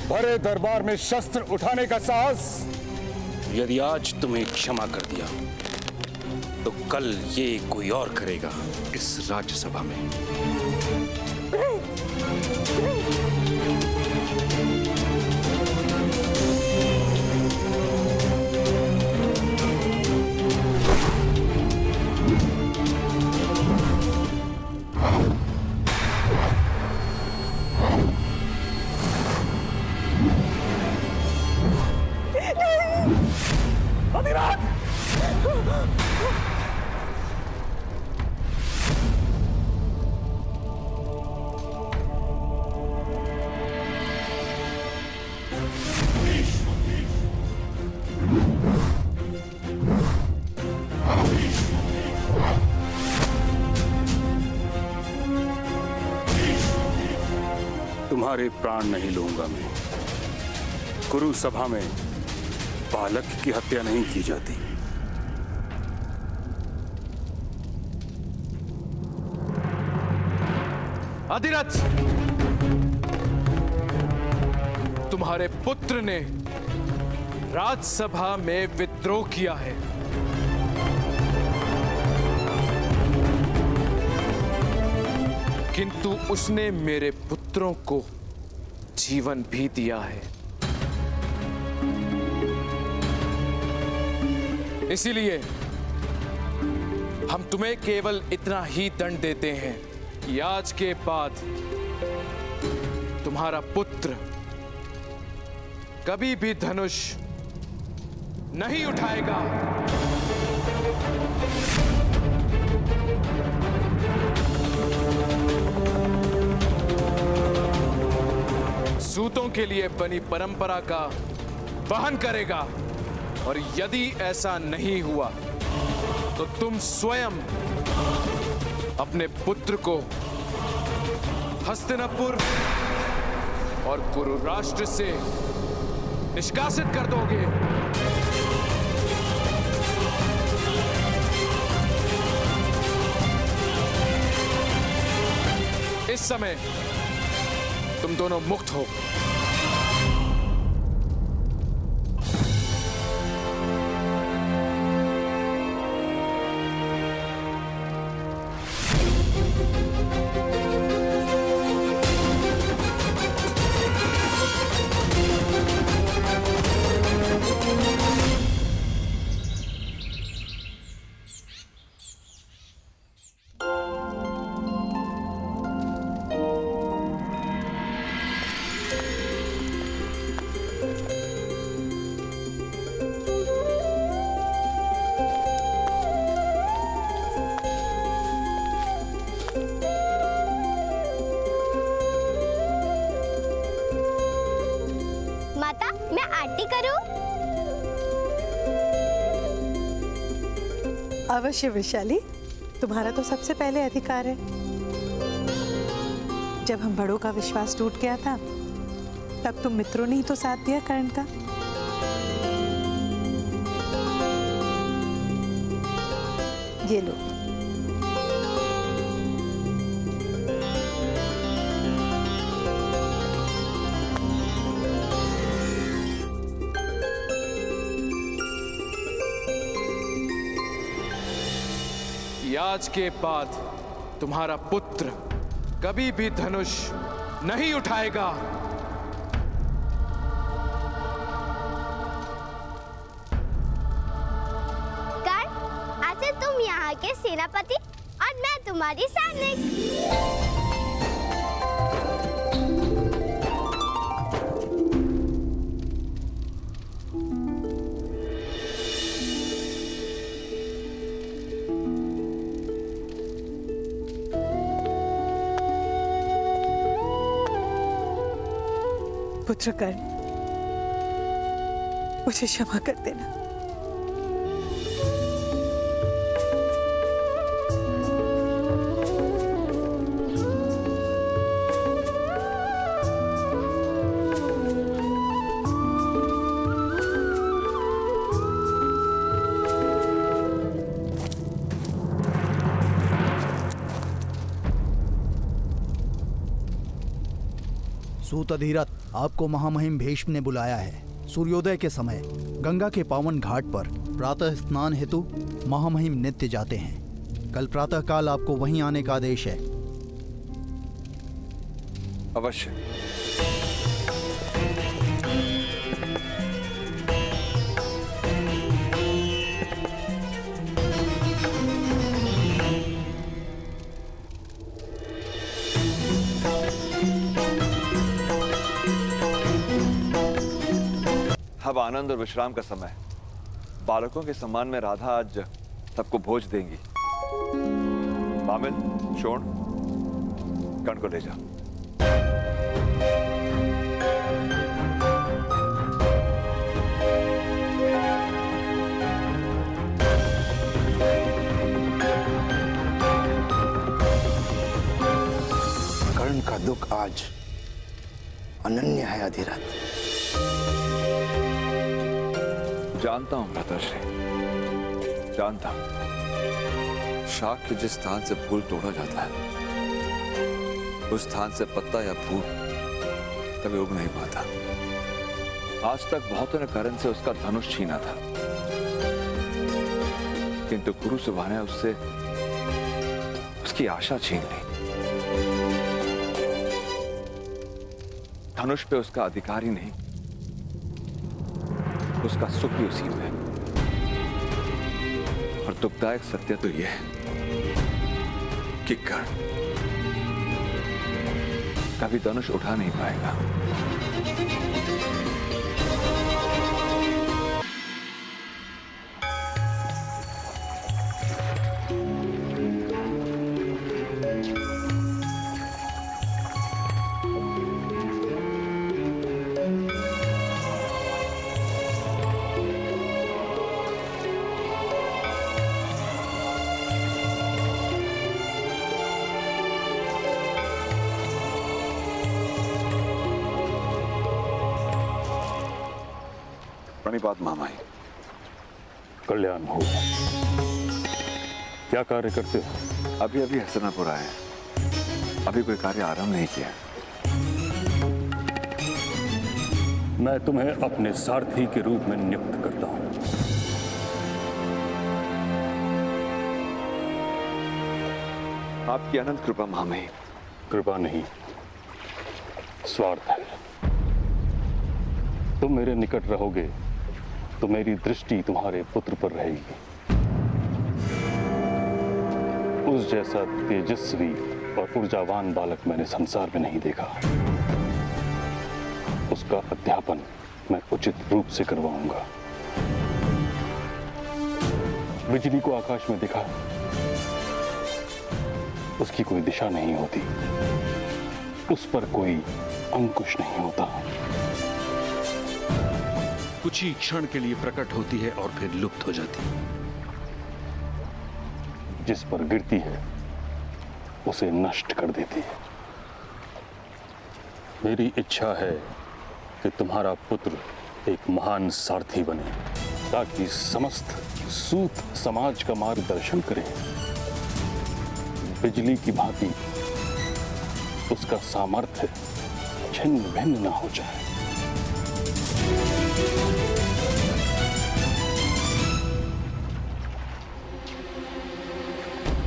बड़े दरबार में शस्त्र उठाने का साहस यदि आज तुम्हें क्षमा कर दिया तो कल ये कोई और करेगा इस राज्यसभा में। तुम्हारे प्राण नहीं लूंगा मैं। कुरु सभा में बालक की हत्या नहीं की जाती। अधिरथ, तुम्हारे पुत्र ने राज्यसभा में विद्रोह किया है। किंतु उसने मेरे पुत्रों को जीवन भी दिया है। इसीलिए हम तुम्हें केवल इतना ही दंड देते हैं कि आज के बाद तुम्हारा पुत्र कभी भी धनुष नहीं उठाएगा। सूतों के लिए बनी परंपरा का वहन करेगा, और यदि ऐसा नहीं हुआ तो तुम स्वयं अपने पुत्र को हस्तिनापुर और कुरु राष्ट्र से निष्कासित कर दोगे। इस समय तुम दोनों मुक्त हो। माता, मैं आरती करूं? अवश्य वैशाली, तुम्हारा तो सबसे पहले अधिकार है। जब हम बड़ों का विश्वास टूट गया था तब तुम मित्रों ने ही तो साथ दिया कर्ण का। ये लो। आज के बाद तुम्हारा पुत्र कभी भी धनुष नहीं उठाएगा। कर्ण, आज से तुम यहाँ के सेनापति और मैं तुम्हारी सैनिक। पुत्र कर्ण, मुझे क्षमा कर देना। सूत अधिरथ, आपको महामहिम भीष्म ने बुलाया है। सूर्योदय के समय गंगा के पावन घाट पर प्रातः स्नान हेतु महामहिम नित्य जाते हैं। कल प्रातः काल आपको वहीं आने का आदेश है। अवश्य। अब आनंद और विश्राम का समय। बालकों के सम्मान में राधा आज सबको भोज देंगी। बामिल, शोण, कर्ण को ले जा। कर्ण का दुख आज अनन्य है अधिरथ। जानता हूं भ्राताश्री, जानता हूं। शाख के जिस स्थान से फूल तोड़ा जाता है उस स्थान से पत्ता या फूल कभी उग नहीं पाता। आज तक बहुतों ने कर्ण से उसका धनुष छीना था, किंतु गुरु सुबह ने उससे उसकी आशा छीन ली। धनुष पे उसका अधिकार ही नहीं, उसका सुख भी उसी में। और दुखदायक सत्य तो यह है कि कर्ण कभी धनुष उठा नहीं पाएगा। प्रणिपात मामाई। कल्याण हो। क्या कार्य करते हो? अभी अभी हसनापुर आए, अभी कोई कार्य आरंभ नहीं किया। मैं तुम्हें अपने सारथी के रूप में नियुक्त करता हूं। आपकी अनंत कृपा मामाई। कृपा नहीं, स्वार्थ है। तुम मेरे निकट रहोगे तो मेरी दृष्टि तुम्हारे पुत्र पर रहेगी। उस जैसा तेजस्वी और ऊर्जावान बालक मैंने संसार में नहीं देखा। उसका अध्यापन मैं उचित रूप से करवाऊंगा। बिजली को आकाश में देखा, उसकी कोई दिशा नहीं होती, उस पर कोई अंकुश नहीं होता। कुछ ही क्षण के लिए प्रकट होती है और फिर लुप्त हो जाती है। जिस पर गिरती है उसे नष्ट कर देती है। मेरी इच्छा है कि तुम्हारा पुत्र एक महान सारथी बने, ताकि समस्त सूत समाज का मार्गदर्शन करे। बिजली की भांति उसका सामर्थ्य छिन्न भिन्न न हो जाए।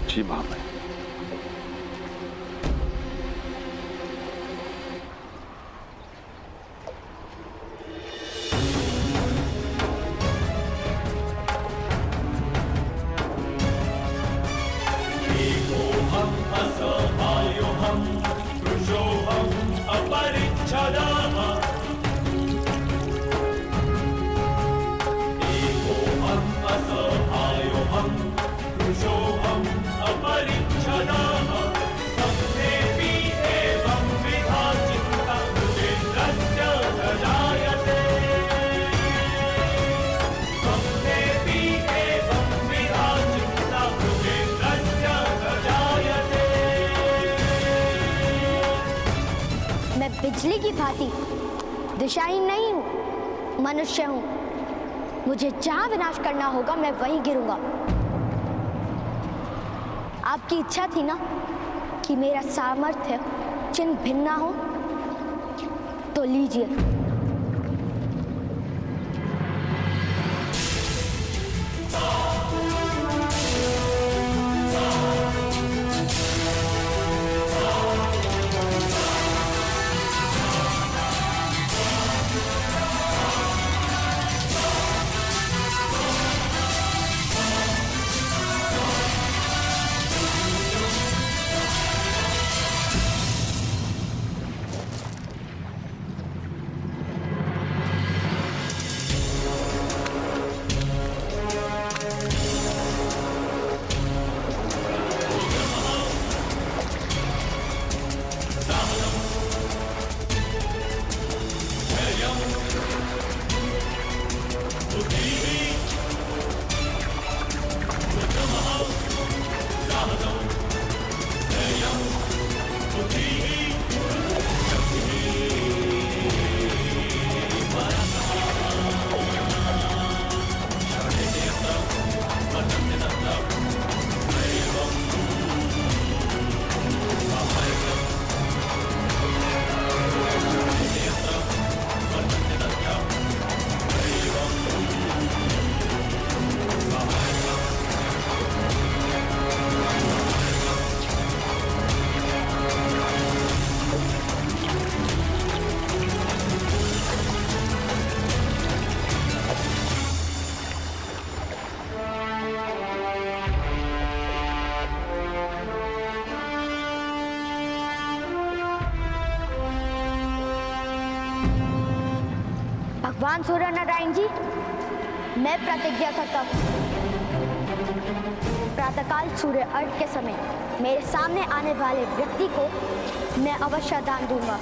जी मामाई। बिजली की भांति दिशाहीन नहीं हूं, मनुष्य हूं। मुझे जहां विनाश करना होगा मैं वहीं गिरूंगा। आपकी इच्छा थी ना कि मेरा सामर्थ्य चिन्ह भिन्न हो, तो लीजिए। भगवान सूर्य नारायण जी, मैं प्रतिज्ञा करता हूँ, प्रातःकाल सूर्य अर्घ के समय मेरे सामने आने वाले व्यक्ति को मैं अवश्य दान दूंगा।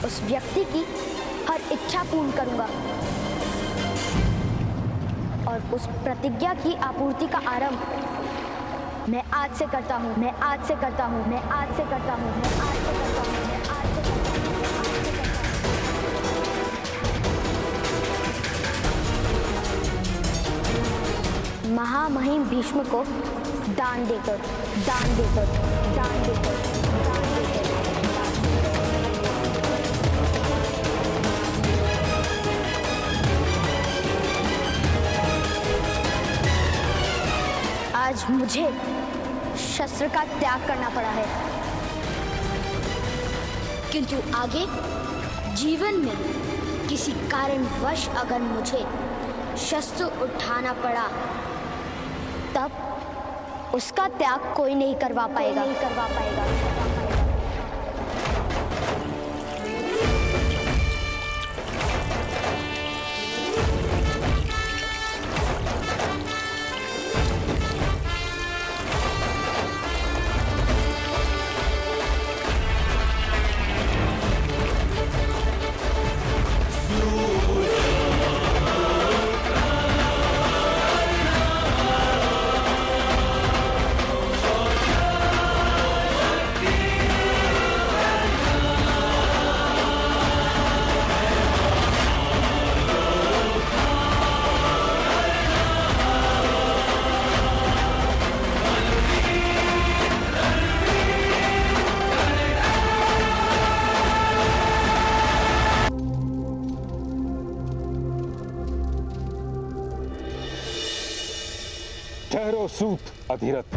उस व्यक्ति की हर इच्छा पूर्ण करूंगा और उस प्रतिज्ञा की आपूर्ति का आरंभ मैं आज से करता हूँ। मैं आज से करता हूँ। मैं आज से करता हूँ। मैं आज से करता हूँ। मैं आज से करता हूँ। महामहिम भीष्म को दान देकर, दान देकर, दान देकर, दान देकर। आज मुझे शस्त्र का त्याग करना पड़ा है, किंतु आगे जीवन में किसी कारणवश अगर मुझे शस्त्र उठाना पड़ा तब उसका त्याग कोई नहीं करवा पाएगा। नहीं करवा पाएगा। ठहरो सूत अधिरथ।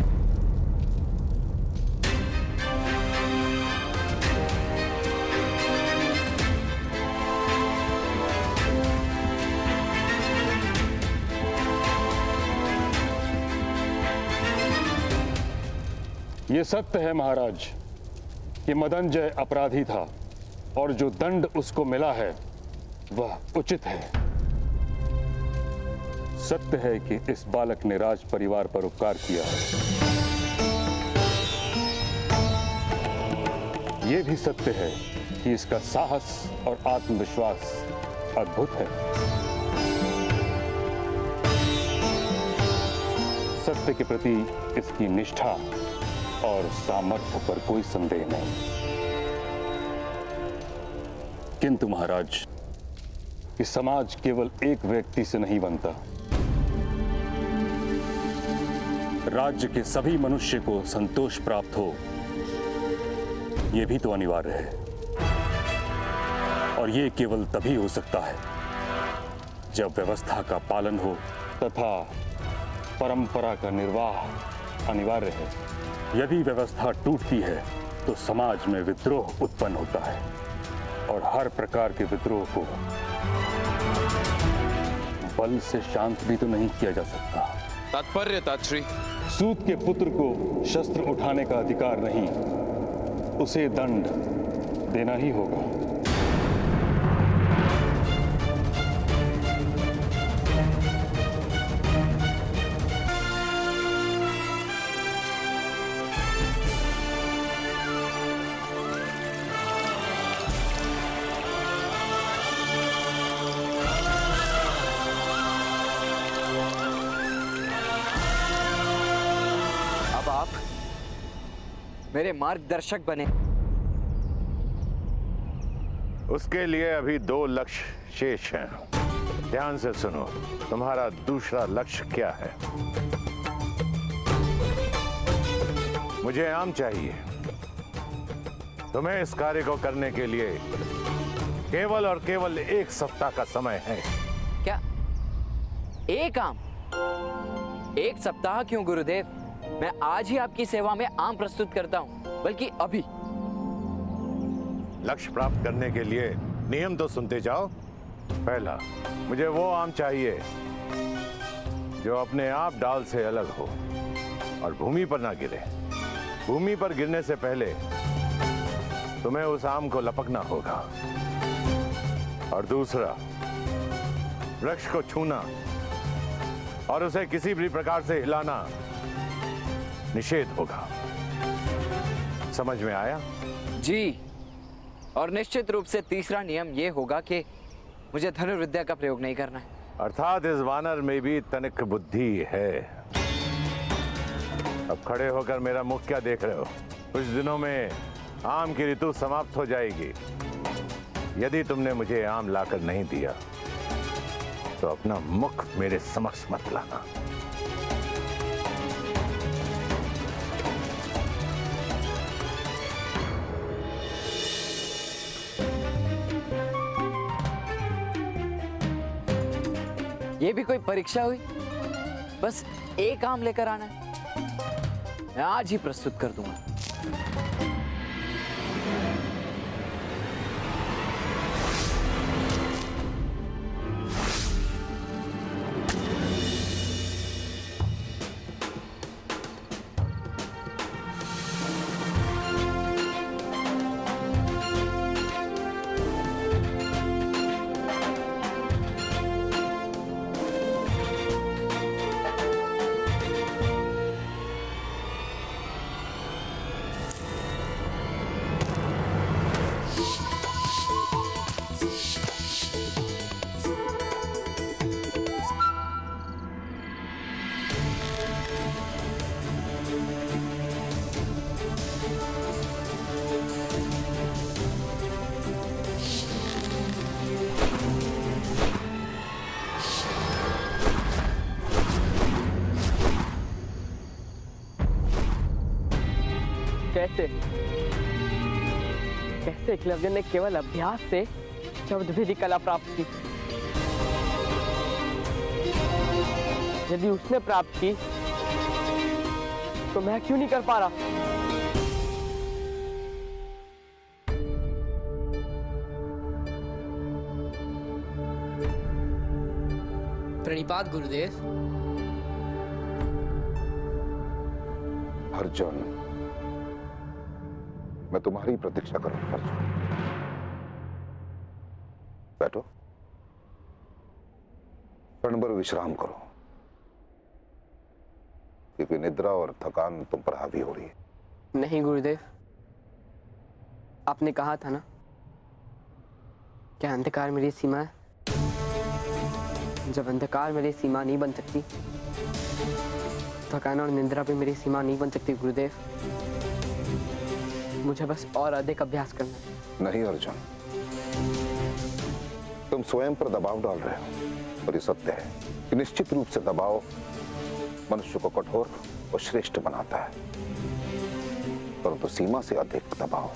ये सत्य है महाराज कि मदनजय अपराधी था और जो दंड उसको मिला है वह उचित है। सत्य है कि इस बालक ने राज परिवार पर उपकार किया है। यह भी सत्य है कि इसका साहस और आत्मविश्वास अद्भुत है। सत्य के प्रति इसकी निष्ठा और सामर्थ्य पर कोई संदेह नहीं। किंतु महाराज, कि समाज केवल एक व्यक्ति से नहीं बनता। राज्य के सभी मनुष्य को संतोष प्राप्त हो, ये भी तो अनिवार्य है, और ये केवल तभी हो सकता है जब व्यवस्था का पालन हो तथा परंपरा का निर्वाह अनिवार्य है। यदि व्यवस्था टूटती है तो समाज में विद्रोह उत्पन्न होता है, और हर प्रकार के विद्रोह को बल से शांत भी तो नहीं किया जा सकता। तात्पर्य तात्श्री? सूत के पुत्र को शस्त्र उठाने का अधिकार नहीं, उसे दंड देना ही होगा। अब आप मेरे मार्गदर्शक बने। उसके लिए अभी 2 लक्ष्य शेष हैं। ध्यान से सुनो, तुम्हारा दूसरा लक्ष्य क्या है? मुझे आम चाहिए। तुम्हें इस कार्य को करने के लिए केवल और केवल 1 सप्ताह का समय है। क्या एक आम? 1 सप्ताह क्यों गुरुदेव? मैं आज ही आपकी सेवा में आम प्रस्तुत करता हूं, बल्कि अभी। लक्ष्य प्राप्त करने के लिए नियम तो सुनते जाओ। पहला, मुझे वो आम चाहिए जो अपने आप डाल से अलग हो और भूमि पर ना गिरे। भूमि पर गिरने से पहले तुम्हें उस आम को लपकना होगा। और दूसरा, वृक्ष को छूना और उसे किसी भी प्रकार से हिलाना निषेध होगा। समझ में आया? जी, और निश्चित रूप से तीसरा नियम यह होगा कि मुझे धनुर्विद्या का प्रयोग नहीं करना है। अर्थात इस वानर में भी तनिक बुद्धि है। अब खड़े होकर मेरा मुख क्या देख रहे हो? कुछ दिनों में आम की ऋतु समाप्त हो जाएगी। यदि तुमने मुझे आम लाकर नहीं दिया तो अपना मुख मेरे समक्ष मत लाना। ये भी कोई परीक्षा हुई? बस 1 आम लेकर आना है। मैं आज ही प्रस्तुत कर दूंगा। कैसे एकलव्य ने केवल अभ्यास से शब्द विधि कला प्राप्त की। यदि उसने प्राप्त की तो मैं क्यों नहीं कर पा रहा? प्रणिपात गुरुदेव। अर्जुन, मैं तुम्हारी प्रतीक्षा करूंगा। अर्जुन, बैठो, क्षण भर विश्राम करो, क्योंकि निद्रा और थकान तुम पर हावी हो रही है। नहीं गुरुदेव, आपने कहा था ना, क्या अंधकार मेरी सीमा है? जब अंधकार मेरी सीमा नहीं बन सकती, थकान और निद्रा भी मेरी सीमा नहीं बन सकती गुरुदेव। मुझे बस और अधिक अभ्यास करना है। नहीं अर्जुन, तुम स्वयं पर दबाव डाल रहे हो, और ये सत्य है कि निश्चित रूप से दबाव मनुष्य को कठोर और श्रेष्ठ बनाता है। परंतु सीमा से अधिक दबाव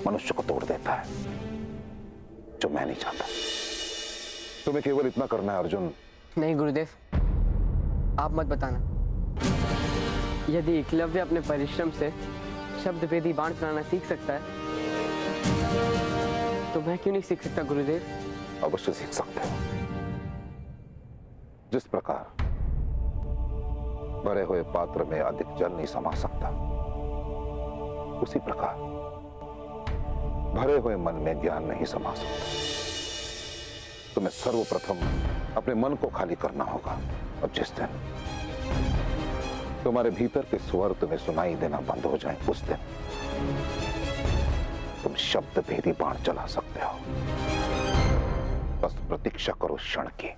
मनुष्य को तोड़ देता है, जो मैं नहीं चाहता। तुम्हें केवल इतना करना है अर्जुन। नहीं गुरुदेव, आप मत बताना। यदि एकलव्य अपने परिश्रम से शब्द भेदी बाण चलाना सीख सकता है, तो मैं क्यों नहीं सीख सकता गुरुदेव? अवश्य सीख सकते हो। जिस प्रकार भरे हुए पात्र में अधिक जल नहीं समा सकता, उसी प्रकार भरे हुए मन में ज्ञान नहीं समा सकता। तुम्हें सर्वप्रथम अपने मन को खाली करना होगा, और जिस दिन तुम्हारे भीतर के स्वर तुम्हें सुनाई देना बंद हो जाए, उस दिन तुम शब्द भेदी बाण चला सकते हो। बस प्रतीक्षा करो क्षण की।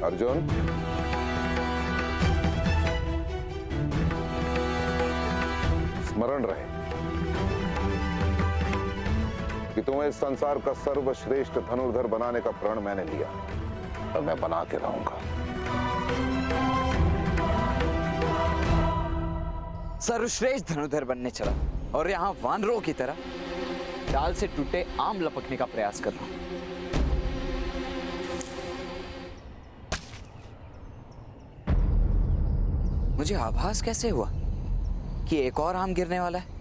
अर्जुन, स्मरण रहे कि तुम्हें इस संसार का सर्वश्रेष्ठ धनुर्धर बनाने का प्रण मैंने लिया, और मैं बना के रहूंगा। सर्वश्रेष्ठ धनुर्धर बनने चला और यहाँ वानरों की तरह डाल से टूटे आम लपकने का प्रयास कर रहा हूं। मुझे आभास कैसे हुआ कि एक और आम गिरने वाला है?